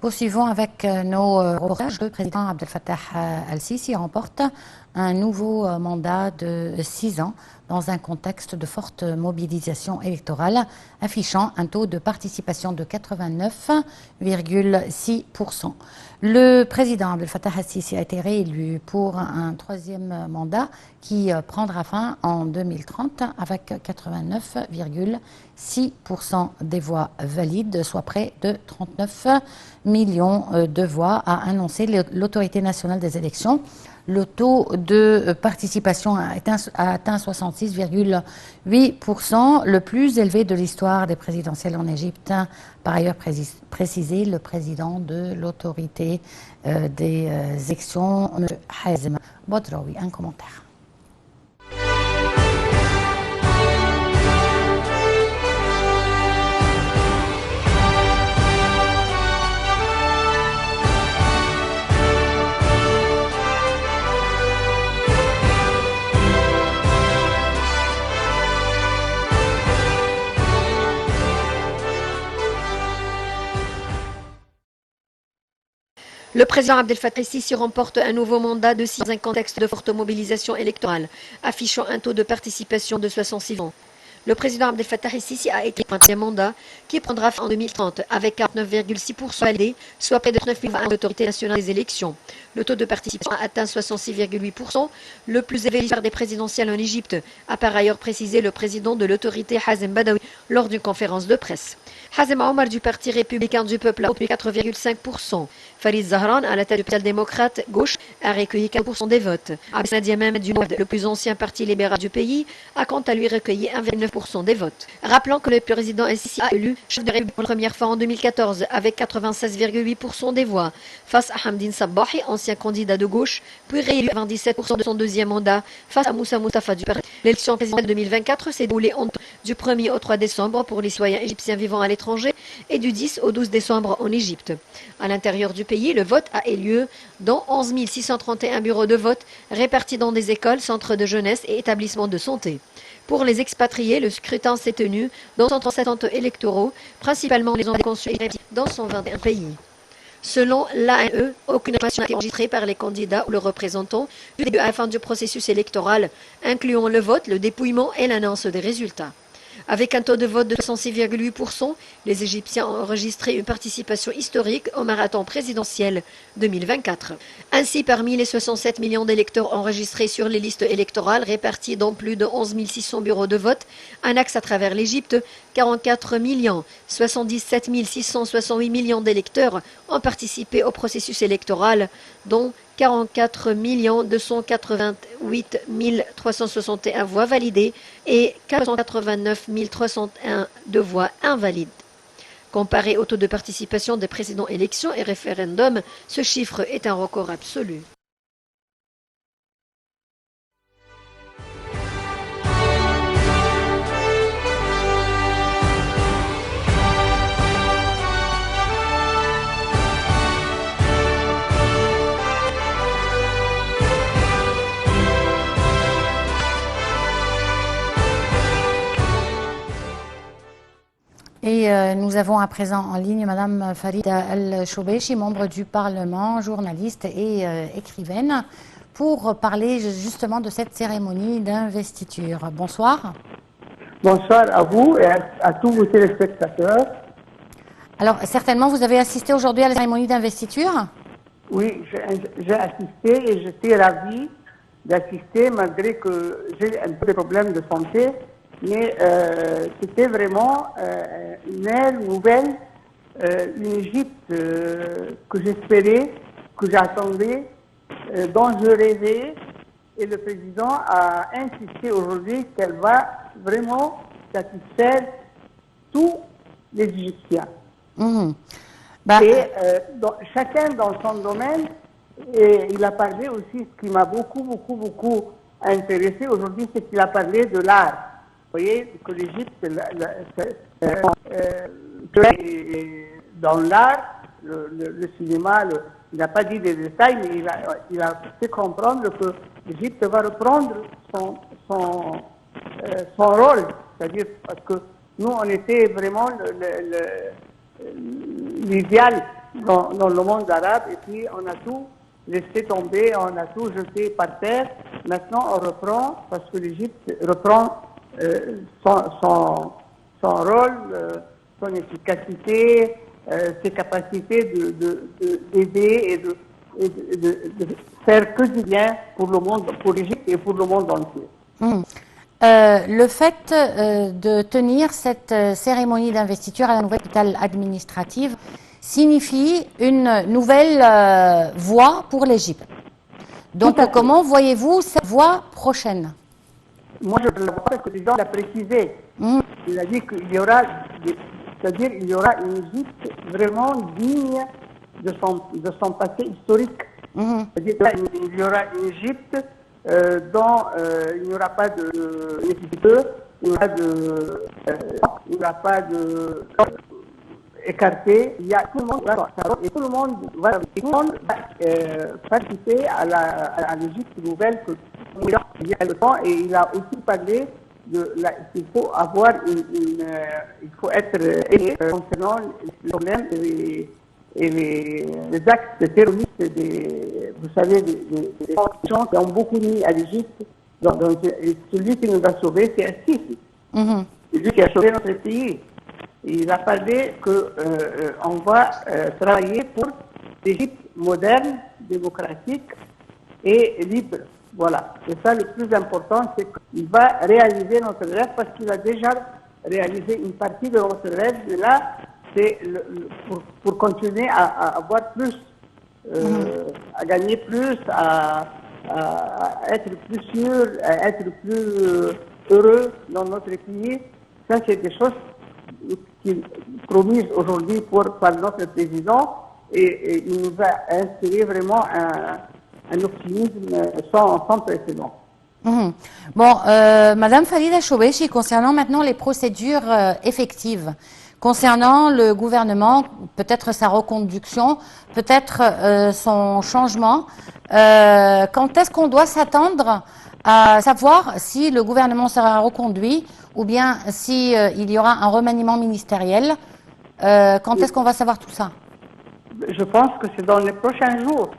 Poursuivons avec nos reportages. Le président Abdel Fattah al-Sisi remporte un nouveau mandat de 6 ans dans un contexte de forte mobilisation électorale, affichant un taux de participation de 89,6%. Le président Abdel Fattah al-Sisi a été réélu pour un troisième mandat qui prendra fin en 2030 avec 89,6% des voix valides, soit près de 39 millions de voix, a annoncé l'autorité nationale des élections. Le taux de participation a atteint 66,8%, le plus élevé de l'histoire des présidentielles en Égypte. Par ailleurs, précisé le président de l'autorité des élections, M. Hazem Bodraoui. Un commentaire. Le président Abdel Fattah el-Sisi remporte un nouveau mandat de 6 ans dans un contexte de forte mobilisation électorale, affichant un taux de participation de 66%. Le président Abdel Fattah el-Sisi a été un troisième mandat qui prendra fin en 2030 avec 49,6% validés, soit près de 9 000 voix de l'autorité nationale des élections. Le taux de participation a atteint 66,8%, le plus élevé de l'histoire des présidentielles en Égypte, a par ailleurs précisé le président de l'autorité Hazem Badawi lors d'une conférence de presse. Hazem Omar du Parti républicain du peuple a obtenu 4,5%. Farid Zahran, à la tête du Parti démocrate gauche, a recueilli 4% des votes. Abdesnadia Mohamed du Nord, le plus ancien parti libéral du pays, a quant à lui recueilli 1,9% des votes. Rappelant que le président el-Sisi a élu chef de République pour la première fois en 2014 avec 96,8% des voix, face à Hamdine Sabbahi, ancien candidat de gauche, puis réélu 97% de son deuxième mandat face à Moussa Mustafa du parti. L'élection présidentielle 2024 s'est déroulée du 1er au 3 décembre pour les citoyens égyptiens vivant à l'étranger et du 10 au 12 décembre en Égypte. À l'intérieur du pays, le vote a eu lieu dans 11 631 bureaux de vote répartis dans des écoles, centres de jeunesse et établissements de santé. Pour les expatriés, le scrutin s'est tenu dans 137 centres électoraux, principalement les zones consulats dans 121 pays. Selon l'ANE, aucune information n'a été enregistrée par les candidats ou leurs représentants du début à la fin du processus électoral, incluant le vote, le dépouillement et l'annonce des résultats. Avec un taux de vote de 66,8%, les Égyptiens ont enregistré une participation historique au marathon présidentiel 2024. Ainsi, parmi les 67 millions d'électeurs enregistrés sur les listes électorales réparties dans plus de 11 600 bureaux de vote, un axe à travers l'Égypte, 44 77 668 millions d'électeurs ont participé au processus électoral, dont 44 288 361 voix validées et 489 301 de voix invalides. Comparé au taux de participation des précédentes élections et référendums, ce chiffre est un record absolu. Et nous avons à présent en ligne Madame Farida Al-Choubechi, membre du Parlement, journaliste et écrivaine, pour parler justement de cette cérémonie d'investiture. Bonsoir. Bonsoir à vous et à tous vos téléspectateurs. Alors, certainement, vous avez assisté aujourd'hui à la cérémonie d'investiture? Oui, j'ai assisté et j'étais ravie d'assister malgré que j'ai un peu de problèmes de santé. Mais c'était vraiment une ère nouvelle, une Égypte que j'espérais, que j'attendais, dont je rêvais. Et le président a insisté aujourd'hui qu'elle va vraiment satisfaire tous les Égyptiens. Et chacun dans son domaine, et il a parlé aussi, ce qui m'a beaucoup intéressé aujourd'hui, c'est qu'il a parlé de l'art. Vous voyez que l'Égypte, dans l'art, le cinéma, il n'a pas dit des détails, mais il a fait comprendre que l'Égypte va reprendre son rôle. C'est-à-dire, parce que nous, on était vraiment l'idéal dans le monde arabe, et puis on a tout laissé tomber, on a tout jeté par terre. Maintenant, on reprend, parce que l'Égypte reprend son rôle, son efficacité, ses capacités d'aider et de faire que du bien pour le monde, pour l'Égypte et pour le monde entier. Le fait de tenir cette cérémonie d'investiture à la nouvelle capitale administrative signifie une nouvelle voie pour l'Égypte. Donc, comment voyez-vous cette voie prochaine? Moi, je le vois parce que le président l'a précisé. Il a dit qu'il y aura, c'est-à-dire il y aura une Égypte vraiment digne de son passé historique. C'est-à-dire qu'il y aura une Égypte dont il n'y aura pas de il n'y aura pas de écarté. Il y a tout le monde et tout le monde va participer à l'Égypte nouvelle que il y a le temps, et il a aussi parlé qu'il faut avoir il faut être aidé concernant les problèmes et les actes terroristes vous savez, des gens qui ont beaucoup mis à l'Égypte. Donc, celui qui nous a sauvés, c'est Al-Sisi. C'est lui qui a sauvé notre pays. Il a parlé qu'on va travailler pour l'Égypte moderne, démocratique et libre. Voilà. Et ça, le plus important, c'est qu'il va réaliser notre rêve, parce qu'il a déjà réalisé une partie de notre rêve. Mais là, c'est pour continuer à avoir plus, à gagner plus, à être plus sûr, à être plus heureux dans notre pays. Ça, c'est des choses qui promises aujourd'hui par notre président, et il nous a inspiré vraiment un optimisme sans précédent. Bon, Madame Farida Chobeichi, concernant maintenant les procédures effectives, concernant le gouvernement, peut-être sa reconduction, peut-être son changement, quand est-ce qu'on doit s'attendre à savoir si le gouvernement sera reconduit ou bien si il y aura un remaniement ministériel? Quand est-ce qu'on va savoir tout ça? Je pense que c'est dans les prochains jours.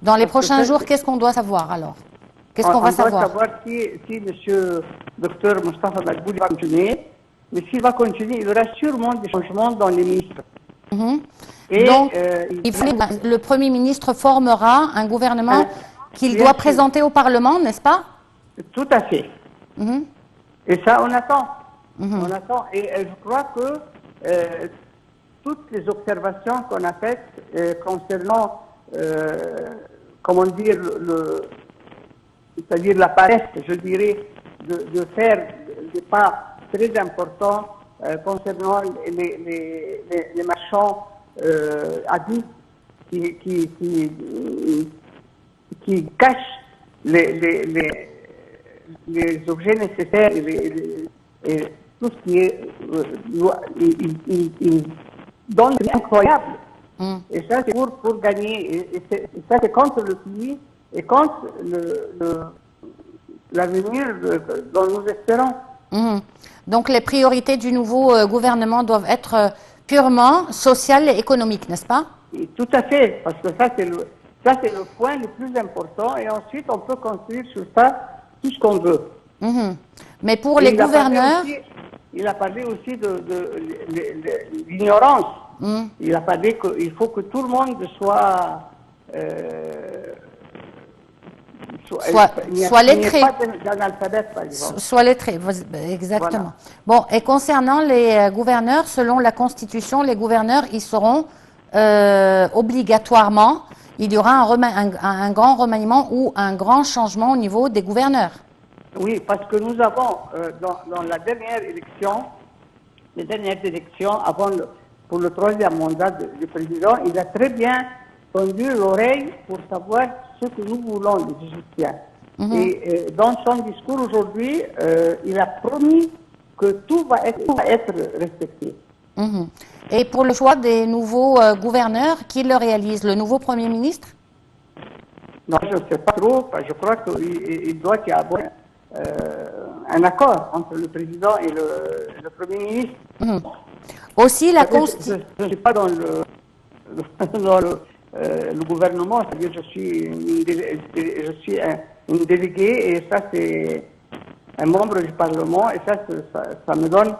Dans les prochains jours, qu'est-ce qu'on doit savoir alors? Qu'est-ce qu'on va savoir? On doit savoir si M. Dr Moustapha Madbouli va continuer. Mais s'il va continuer, il y aura sûrement des changements dans les ministres. Et donc, le Premier ministre formera un gouvernement qu'il doit présenter au Parlement, n'est-ce pas? Tout à fait. Et ça, on attend. On attend. Et je crois que toutes les observations qu'on a faites concernant, comment dire, c'est-à-dire la paresse, je dirais, de faire des pas très importants concernant les marchands habits qui cachent les objets nécessaires et tout ce qui est ils donnent des incroyables. Et ça, c'est pour gagner. Et ça, c'est contre le pays et contre l'avenir dont nous espérons. Donc, les priorités du nouveau gouvernement doivent être purement sociales et économiques, n'est-ce pas? Et tout à fait, parce que ça, c'est le point le plus important. Et ensuite, on peut construire sur ça tout ce qu'on veut. Mais pour les gouverneurs... Il a parlé aussi de l'ignorance. Il a parlé qu'il faut que tout le monde soit lettré. Par exemple. Soit lettré, exactement. Voilà. Bon, et concernant les gouverneurs, selon la Constitution, les gouverneurs, ils seront obligatoirement, il y aura un grand remaniement ou un grand changement au niveau des gouverneurs. Oui, parce que nous avons, dans la dernière élection, les dernières élections, pour le troisième mandat du président, il a très bien tendu l'oreille pour savoir ce que nous voulons, les Égyptiens. Et dans son discours aujourd'hui, il a promis que tout va être respecté. Et pour le choix des nouveaux gouverneurs, qui le réalise? Le nouveau Premier ministre? Non, je ne sais pas trop. Je crois qu'il doit y avoir un accord entre le président et le Premier ministre. Aussi, la Je ne suis pas dans le gouvernement, c'est-à-dire je suis une déléguée et ça c'est un membre du Parlement et ça me donne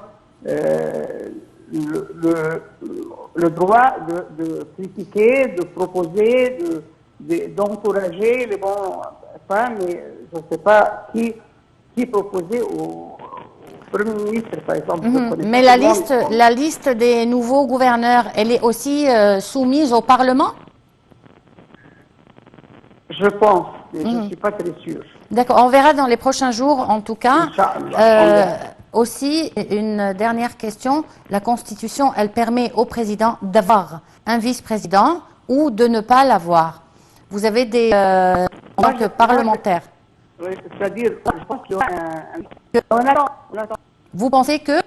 le droit de critiquer, de proposer, d'encourager les bons femmes, mais je ne sais pas qui proposer au Premier ministre, par exemple. Mais la liste des nouveaux gouverneurs, elle est aussi soumise au Parlement? Je pense, mais je ne suis pas très sûre. D'accord, on verra dans les prochains jours, en tout cas. Aussi, une dernière question. La Constitution, elle permet au président d'avoir un vice-président ou de ne pas l'avoir. Vous avez des parlementaires. Oui, c'est-à-dire, je pense qu'il y aura on attend. Vous pensez que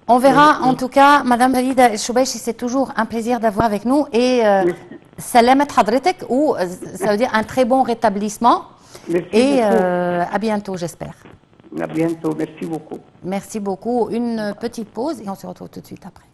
On verra, en tout cas, Madame Farida El Choubechi, c'est toujours un plaisir d'avoir avec nous. Et Salamat Hadretek, ou ça veut dire un très bon rétablissement. Et à bientôt, j'espère. À bientôt, merci beaucoup. Merci beaucoup. Une petite pause et on se retrouve tout de suite après.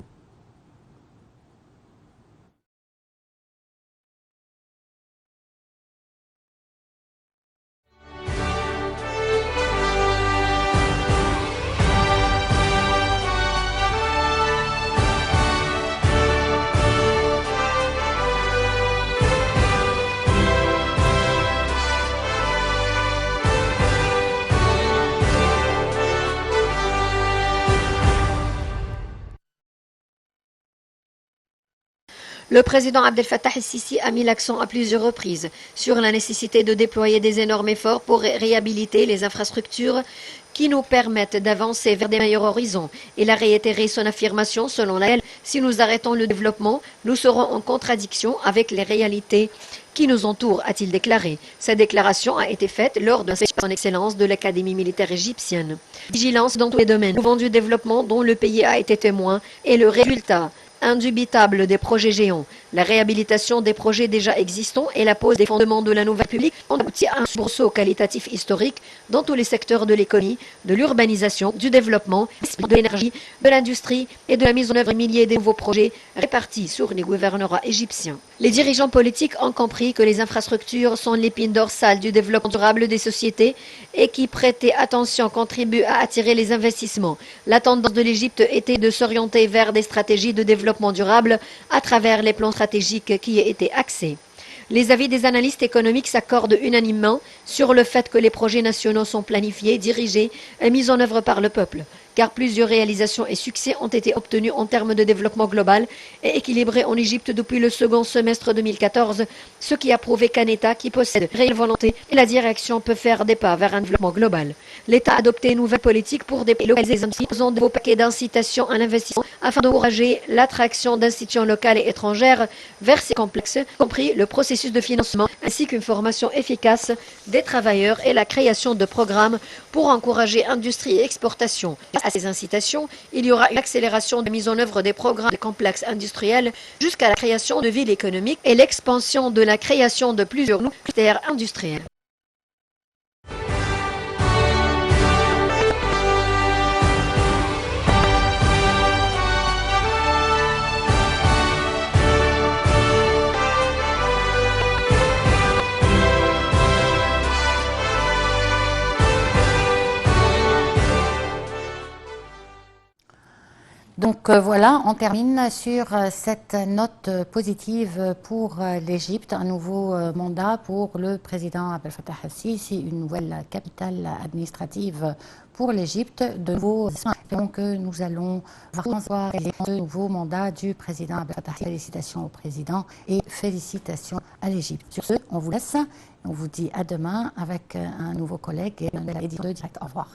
Le président Abdel Fattah el-Sisi a mis l'accent à plusieurs reprises sur la nécessité de déployer des énormes efforts pour réhabiliter les infrastructures qui nous permettent d'avancer vers des meilleurs horizons. Il a réitéré son affirmation selon laquelle si nous arrêtons le développement, nous serons en contradiction avec les réalités qui nous entourent, a-t-il déclaré. Cette déclaration a été faite lors d'un séjour en excellence de l'Académie militaire égyptienne. Vigilance dans tous les domaines, mouvement du développement dont le pays a été témoin et le résultat indubitable des projets géants, la réhabilitation des projets déjà existants et la pose des fondements de la nouvelle République ont abouti à un sursaut qualitatif historique dans tous les secteurs de l'économie, de l'urbanisation, du développement, de l'énergie, de l'industrie et de la mise en œuvre de milliers de nouveaux projets répartis sur les gouvernorats égyptiens. Les dirigeants politiques ont compris que les infrastructures sont l'épine dorsale du développement durable des sociétés et qui, prêter attention, contribuent à attirer les investissements. La tendance de l'Égypte était de s'orienter vers des stratégies de développement durable à travers les plans stratégiques qui y étaient axés. Les avis des analystes économiques s'accordent unanimement sur le fait que les projets nationaux sont planifiés, dirigés et mis en œuvre par le peuple, car plusieurs réalisations et succès ont été obtenus en termes de développement global et équilibré en Égypte depuis le second semestre 2014, ce qui a prouvé qu'un État qui possède réelle volonté et la direction peut faire des pas vers un développement global. L'État a adopté une nouvelle politique pour délocaliser les investissements, faisant de nouveaux paquets d'incitation à l'investissement afin d'encourager l'attraction d'institutions locales et étrangères vers ces complexes, y compris le processus de financement ainsi qu'une formation efficace des travailleurs et la création de programmes pour encourager industrie et exportation. Grâce à ces incitations, il y aura une accélération de mise en œuvre des programmes des complexes industriels jusqu'à la création de villes économiques et l'expansion de la création de plusieurs nouveaux critères industriels. Donc voilà, on termine sur cette note positive pour l'Égypte, un nouveau mandat pour le président Abdel Fattah el-Sisi, une nouvelle capitale administrative pour l'Égypte, de nouveaux. Donc nous allons voir ce nouveau mandat du président Abdel Fattah. Félicitations au président et félicitations à l'Égypte. Sur ce, on vous laisse, on vous dit à demain avec un nouveau collègue et un nouvel éditeur de direct. Au revoir.